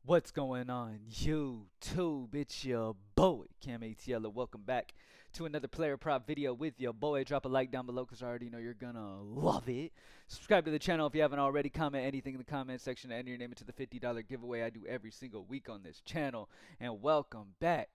What's going on, YouTube? It's your boy, CamATL, and welcome back to another player prop video with your boy. Drop a like down below because I already know you're gonna love it. Subscribe to the channel if you haven't already. Comment anything in the comment section to enter your name into the $50 giveaway I do every single week on this channel. And welcome back.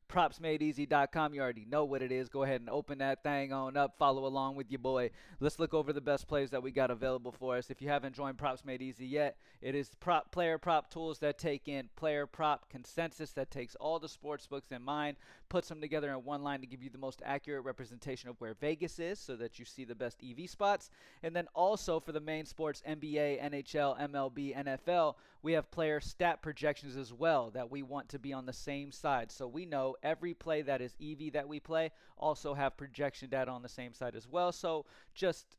PropsMadeEasy.com. You already know what it is. Go ahead and open that thing on up. Follow along with your boy. Let's look over the best plays that we got available for us. If you haven't joined Props Made Easy yet, it is player prop tools that take in player prop consensus that takes all the sports books in mind, puts them together in one line to give you the most accurate representation of where Vegas is so that you see the best EV spots. And then also for the main sports, NBA, NHL, MLB, NFL, we have player stat projections as well that we want to be on the same side. So we know every play that is EV that we play also have projection data on the same side as well. So just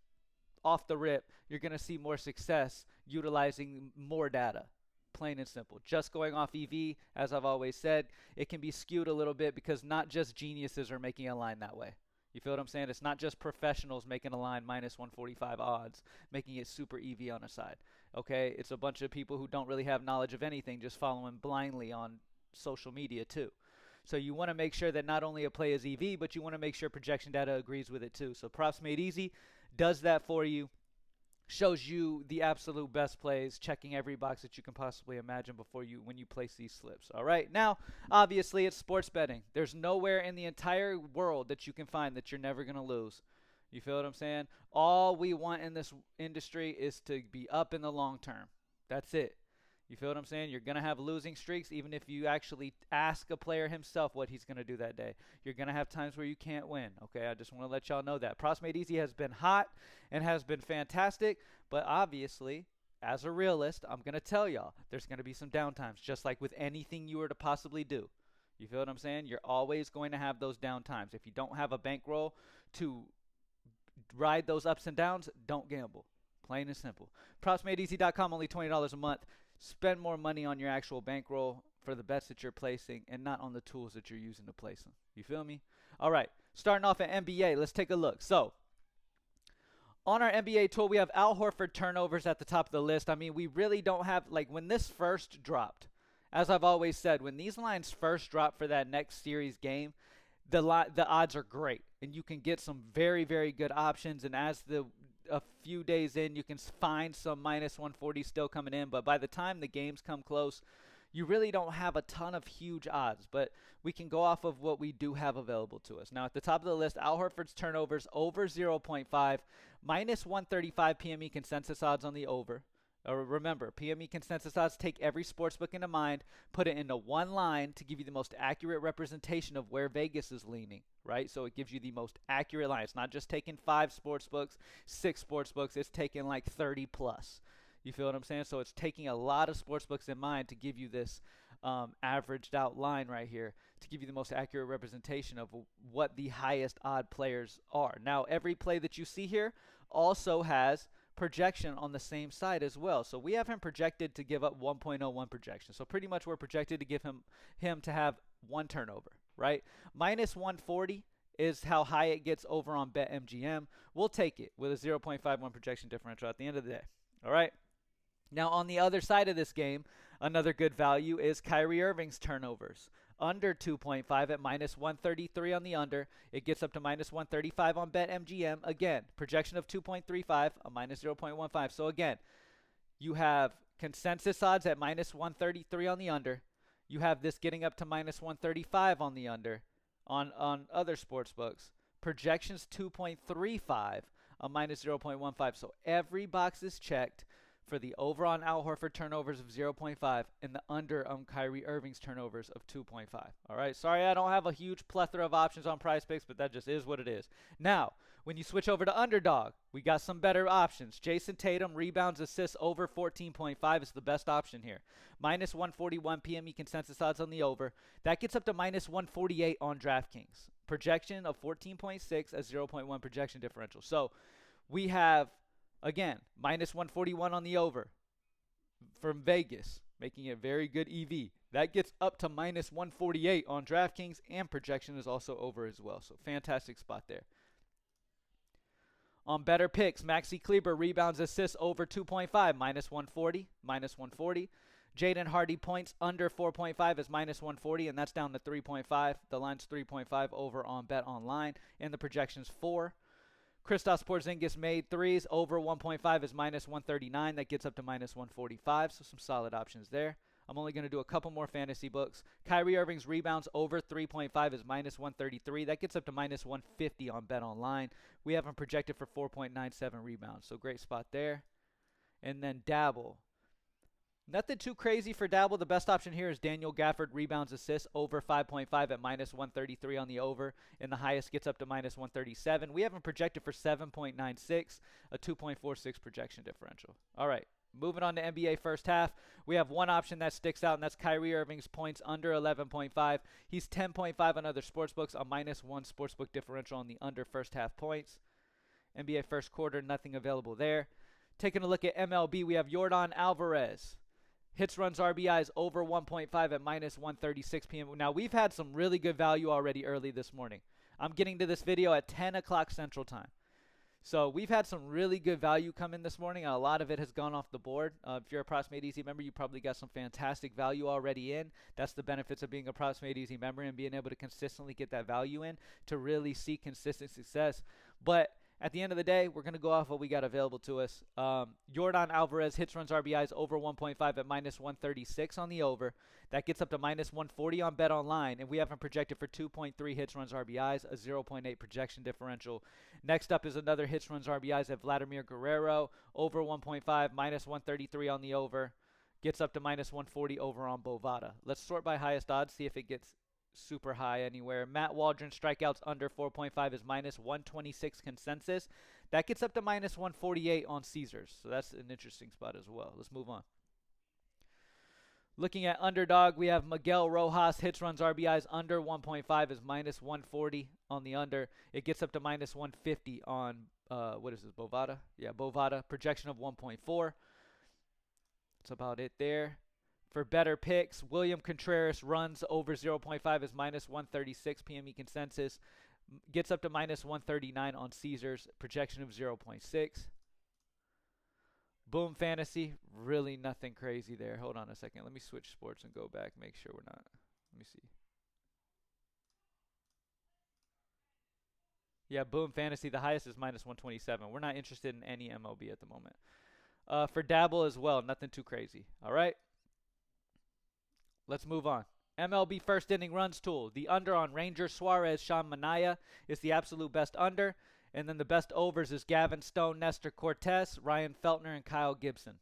off the rip, you're going to see more success utilizing more data. Plain and simple. Just going off EV, as I've always said, it can be skewed a little bit because not just geniuses are making a line that way. You feel what I'm saying? It's not just professionals making a line minus 145 odds, making it super EV on a side. Okay? It's a bunch of people who don't really have knowledge of anything, just following blindly on social media too. So you want to make sure that not only a play is EV, but you want to make sure projection data agrees with it too. So Props Made Easy does that for you, shows you the absolute best plays, checking every box that you can possibly imagine before you when you place these slips. All right. Now, obviously, it's sports betting. There's nowhere in the entire world that you can find that you're never going to lose. You feel what I'm saying? All we want in this industry is to be up in the long term. That's it. You feel what I'm saying? You're going to have losing streaks even if you actually ask a player himself what he's going to do that day. You're going to have times where you can't win, okay? I just want to let y'all know that. Props Made Easy has been hot and has been fantastic, but obviously, as a realist, I'm going to tell y'all there's going to be some downtimes, just like with anything you were to possibly do. You feel what I'm saying? You're always going to have those downtimes. If you don't have a bankroll to ride those ups and downs, don't gamble. Plain and simple. PropsMadeEasy.com, only $20 a month. Spend more money on your actual bankroll for the bets that you're placing and not on the tools that you're using to place them. You feel me? All right, starting off at NBA, let's take a look. So, on our NBA tool, we have Al Horford turnovers at the top of the list. I mean, we really don't have, like, when this first dropped, as I've always said, when these lines first drop for that next series game, the odds are great, and you can get some very, very good options. And as a few days in, you can find some minus 140 still coming in. But by the time the games come close, you really don't have a ton of huge odds. But we can go off of what we do have available to us. Now, at the top of the list, Al Horford's turnovers over 0.5, minus 135 PME consensus odds on the over. Remember, PME consensus odds take every sportsbook into mind, put it into one line to give you the most accurate representation of where Vegas is leaning, right? So it gives you the most accurate line. It's not just taking 5 sportsbooks, 6 sportsbooks. It's taking like 30 plus. You feel what I'm saying? So it's taking a lot of sportsbooks in mind to give you this averaged out line right here to give you the most accurate representation of what the highest odd players are. Now, every play that you see here also has projection on the same side as well. So we have him projected to give up 1.01 projection. So pretty much we're projected to give him to have 1 turnover, right? Minus 140 is how high it gets over on BetMGM. We'll take it with a 0.51 projection differential at the end of the day. All right. Now on the other side of this game, another good value is Kyrie Irving's turnovers. Under 2.5 at minus 133 on the under. It gets up to minus 135 on BetMGM. Again, projection of 2.35, a minus 0.15. So again, you have consensus odds at minus 133 on the under. You have this getting up to minus 135 on the under on other sports books. Projections 2.35, a minus 0.15. So every box is checked for the over on Al Horford turnovers of 0.5 and the under on Kyrie Irving's turnovers of 2.5. All right, sorry I don't have a huge plethora of options on Prizepicks, but that just is what it is. Now, when you switch over to underdog, we got some better options. Jason Tatum, rebounds, assists over 14.5 is the best option here. Minus 141 PME consensus odds on the over. That gets up to minus 148 on DraftKings. Projection of 14.6 as 0.1 projection differential. So we have, again, minus 141 on the over from Vegas, making it very good EV. That gets up to minus 148 on DraftKings, and projection is also over as well. So fantastic spot there. On better picks, Maxi Kleber, rebounds, assists over 2.5, minus 140, minus 140. Jaden Hardy points under 4.5 is minus 140, and that's down to 3.5. The line's 3.5 over on Bet Online, and the projection's 4. Kristaps Porzingis made threes over 1.5 is minus 139. That gets up to minus 145, so some solid options there. I'm only going to do a couple more fantasy books. Kyrie Irving's rebounds over 3.5 is minus 133. That gets up to minus 150 on Bet Online. We have him projected for 4.97 rebounds, so great spot there. And then Dabble. Nothing too crazy for Dabble. The best option here is Daniel Gafford rebounds assists over 5.5 at minus 133 on the over, and the highest gets up to minus 137. We have him projected for 7.96, a 2.46 projection differential. All right. Moving on to NBA first half, we have one option that sticks out, and that's Kyrie Irving's points under 11.5. He's 10.5 on other sportsbooks, a minus 1 sportsbook differential on the under first half points. NBA first quarter, nothing available there. Taking a look at MLB, we have Yordan Alvarez. Hits, runs, RBIs over 1.5 at minus 136 p.m. Now, we've had some really good value already early this morning. I'm getting to this video at 10 o'clock Central Time. So we've had some really good value come in this morning. A lot of it has gone off the board. If you're a Props Made Easy member, you probably got some fantastic value already in. That's the benefits of being a Props Made Easy member and being able to consistently get that value in to really see consistent success. But at the end of the day, we're going to go off what we got available to us. Yordan Alvarez hits, runs, RBIs over 1.5 at minus 136 on the over. That gets up to minus 140 on Bet Online, and we have him projected for 2.3 hits, runs, RBIs, a 0.8 projection differential. Next up is another hits, runs, RBIs at Vladimir Guerrero, over 1.5, minus 133 on the over. Gets up to minus 140 over on Bovada. Let's sort by highest odds, see if it gets super high anywhere. Matt Waldron strikeouts under 4.5 is minus 126 consensus. That gets up to minus 148 on Caesars. So that's an interesting spot as well. Let's move on. Looking at underdog, we have Miguel Rojas hits, runs, RBIs under 1.5 is minus 140 on the under. It gets up to minus 150 on, what is this, Bovada? Yeah, Bovada. Projection of 1.4. That's about it there. For better picks, William Contreras runs over 0.5 is minus 136 PME consensus. Gets up to minus 139 on Caesars. Projection of 0.6. Boom Fantasy, really nothing crazy there. Hold on a second. Let me switch sports and go back. Make sure we're not. Let me see. Yeah, Boom Fantasy, the highest is minus 127. We're not interested in any MLB at the moment. For Dabble as well, nothing too crazy. All right. Let's move on. MLB first inning runs tool. The under on Ranger Suarez, Sean Manaea is the absolute best under. And then the best overs is Gavin Stone, Nestor Cortez, Ryan Feltner, and Kyle Gibson.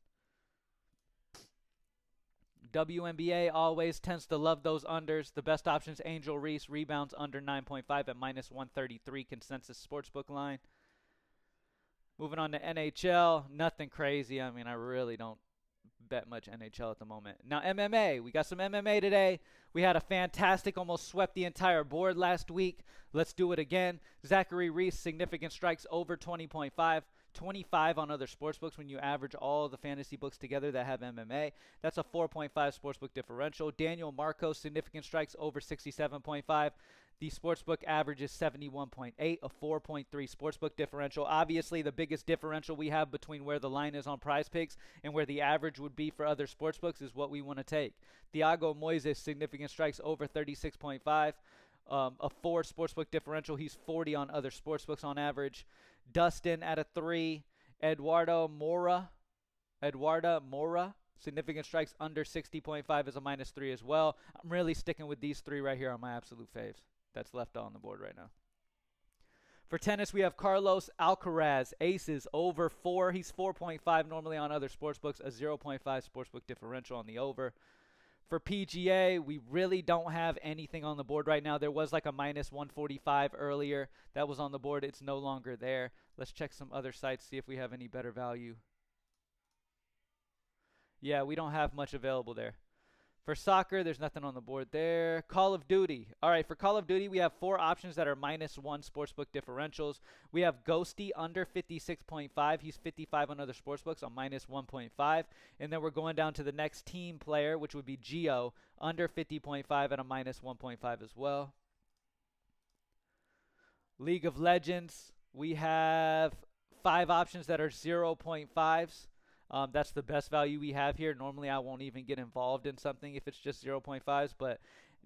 WNBA always tends to love those unders. The best options, Angel Reese, rebounds under 9.5 at minus 133 consensus sportsbook line. Moving on to NHL, nothing crazy. I mean, I really don't bet much NHL at the moment. Now MMA, we got some MMA today. We had a fantastic, almost swept the entire board last week. Let's do it again. Zachary Reese, significant strikes over 20.5. 25 on other sportsbooks when you average all the fantasy books together that have MMA. That's a 4.5 sportsbook differential. Daniel Marcos, significant strikes over 67.5. The sportsbook average is 71.8, a 4.3 sportsbook differential. Obviously, the biggest differential we have between where the line is on Prizepicks and where the average would be for other sportsbooks is what we want to take. Thiago Moises, significant strikes over 36.5, a 4 sportsbook differential. He's 40 on other sportsbooks on average. Dustin at a 3. Eduarda Mora, significant strikes under 60.5 is a minus 3 as well. I'm really sticking with these 3 right here on my absolute faves. That's left on the board right now. For tennis, we have Carlos Alcaraz, aces over 4. He's 4.5 normally on other sportsbooks, a 0.5 sportsbook differential on the over. For PGA, we really don't have anything on the board right now. There was like a minus 145 earlier. That was on the board. It's no longer there. Let's check some other sites, see if we have any better value. Yeah, we don't have much available there. For soccer, there's nothing on the board there. Call of Duty. All right, for Call of Duty, we have 4 options that are minus 1 sportsbook differentials. We have Ghosty under 56.5. He's 55 on other sportsbooks on minus 1.5. And then we're going down to the next team player, which would be Geo, under 50.5 at a minus 1.5 as well. League of Legends, we have 5 options that are 0.5s. That's the best value we have here. Normally, I won't even get involved in something if it's just 0.5s, but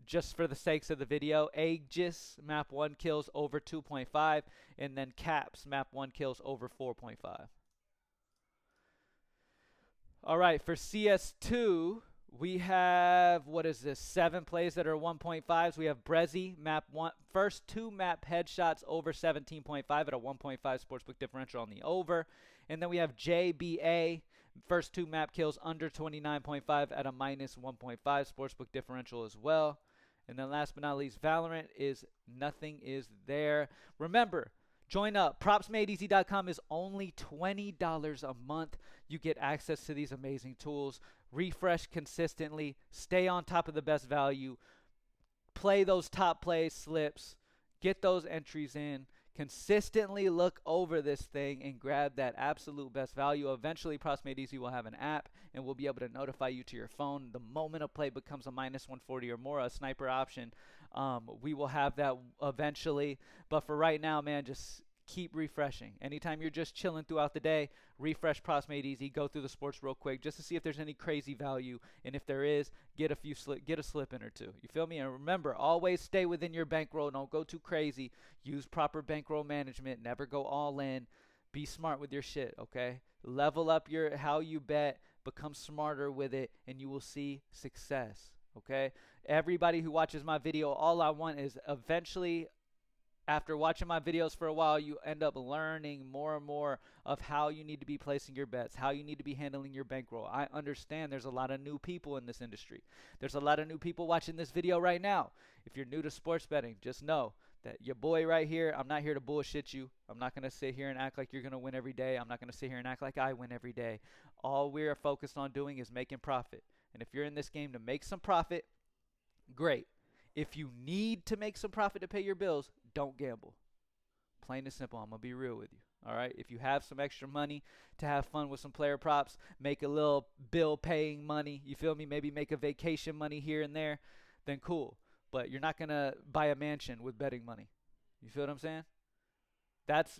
just for the sakes of the video, Aegis map 1 kills over 2.5, and then Caps map 1 kills over 4.5. All right, for CS2, we have, what is this, 7 plays that are 1.5s. We have Brezzy, map 1, first 2 map headshots over 17.5 at a 1.5 sportsbook differential on the over. And then we have JBA, first 2 map kills under 29.5 at a minus 1.5 sportsbook differential as well. And then last but not least, Valorant is nothing is there. Remember, join up. PropsMadeEasy.com is only $20 a month. You get access to these amazing tools. Refresh consistently. Stay on top of the best value. Play those top play slips. Get those entries in. Consistently look over this thing and grab that absolute best value. Eventually, Props Made Easy will have an app and we'll be able to notify you to your phone the moment a play becomes a minus 140 or more, a sniper option. We will have that eventually. But for right now, man, just keep refreshing. Anytime you're just chilling throughout the day, refresh Props Made Easy, go through the sports real quick just to see if there's any crazy value, and if there is, get a slip in or two. You feel me? And remember, always stay within your bankroll. Don't go too crazy. Use proper bankroll management. Never go all in. Be smart with your shit, okay? Level up how you bet, become smarter with it, and you will see success, okay? Everybody who watches my video, all I want is eventually, after watching my videos for a while, you end up learning more and more of how you need to be placing your bets, how you need to be handling your bankroll. I understand there's a lot of new people in this industry. There's a lot of new people watching this video right now. If you're new to sports betting, just know that your boy right here, I'm not here to bullshit you. I'm not going to sit here and act like you're going to win every day. I'm not going to sit here and act like I win every day. All we're focused on doing is making profit. And if you're in this game to make some profit, great. If you need to make some profit to pay your bills, don't gamble. Plain and simple. I'm going to be real with you. All right. If you have some extra money to have fun with some player props, make a little bill paying money, you feel me? Maybe make a vacation money here and there, then cool. But you're not going to buy a mansion with betting money. You feel what I'm saying?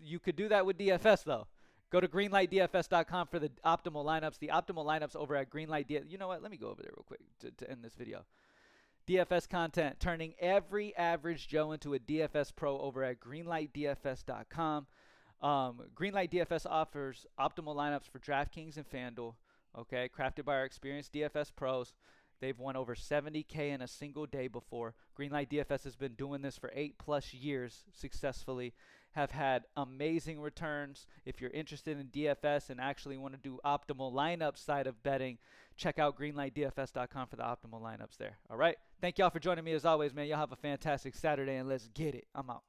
You could do that with DFS though. Go to greenlightdfs.com for the optimal lineups. The optimal lineups over at Greenlight. You know what? Let me go over there real quick to end this video. DFS content, turning every average Joe into a DFS pro over at greenlightdfs.com. Greenlight DFS offers optimal lineups for DraftKings and FanDuel, okay, crafted by our experienced DFS pros. They've won over 70K in a single day before. Greenlight DFS has been doing this for 8+ years successfully, have had amazing returns. If you're interested in DFS and actually want to do optimal lineup side of betting, check out greenlightdfs.com for the optimal lineups there. All right. Thank y'all for joining me as always, man. Y'all have a fantastic Saturday and let's get it. I'm out.